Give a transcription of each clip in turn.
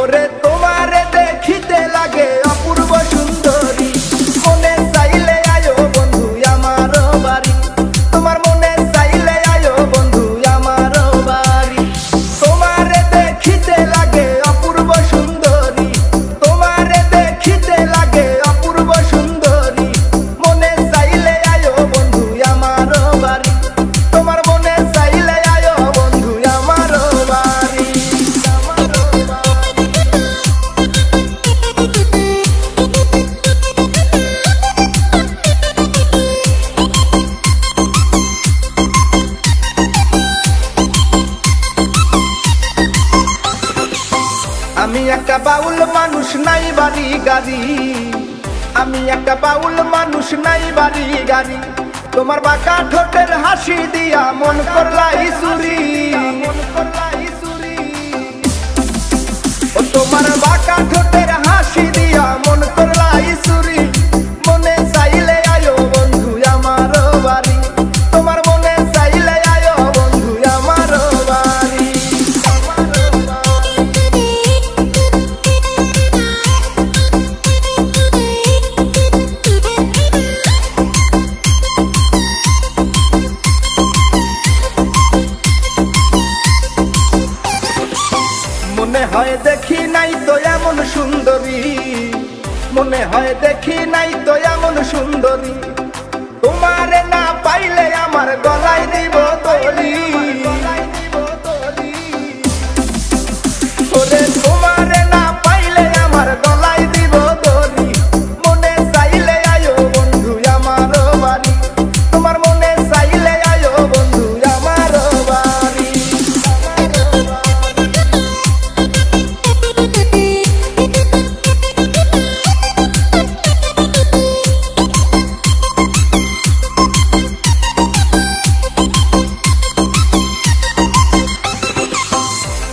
ওরে তোমারে দেখিতে লাগে অপূর্ব সুন্দরী, মনে চাইলে আয়ো বন্ধু আমার বাড়ি, তোমার মনে চাইলে আয়ো বন্ধু আমার বাড়ি। তোমারে দেখিতে লাগে অপূর্ব সুন্দরী, তোমারে দেখিতে লাগে অপূর্ব সুন্দরী, মনে চাইলে আয়ো বন্ধু আমার বাড়ি, তোমার মনে চাইলে আয়ো বন্ধু আমার বাড়ি। আমি একটা বাউল মানুষ নাই বাড়ি গাড়ি, আমি একটা বাউল মানুষ নাই বাড়ি গাড়ি, তোমার বাঁকা ঠোঁটের হাসি দিয়া মন করলাই চুরি, ও তোমার বাঁকা ঠোঁটের হাসি দিয়া মন করলাই চুরি, মনে চাইলে আয়ো বন্ধু আমার বাড়ি, তোমার মনে চাইলে আয়ো বন্ধু আমার বাড়ি। মনে হয় দেখি নাই তো এমন সুন্দরী, মনে হয় দেখি নাই তো এমন সুন্দরী, তোমারে না পাইলে আমার গলায় দিব দড়ি, ওরে তোমারে না পাইলে আমার গলায় দিব দড়ি, মনে চাইলে আয়ো বন্ধু আমার বাড়ি, তোমার মনে চাইলে আয়ো বন্ধু আমার বাড়ি।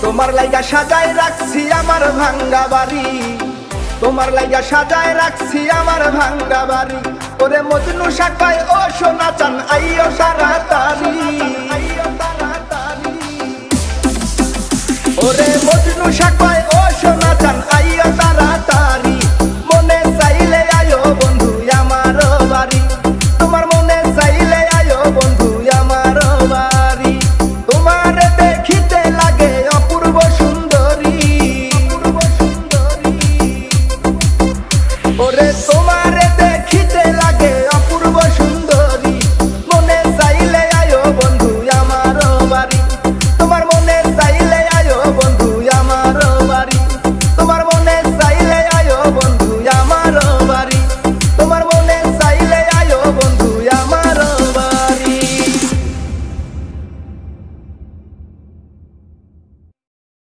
তোমার লাইগা সাজায় রাখছি আমার ভাঙ্গা বাড়ি, তোমার লাইগা সাজায় রাখছি আমার ভাঙ্গা বাড়ি, ওরে মজনু শাখায় ও সোনা চান আইও তাড়াতাড়ি, ওরে মজনু শাখায়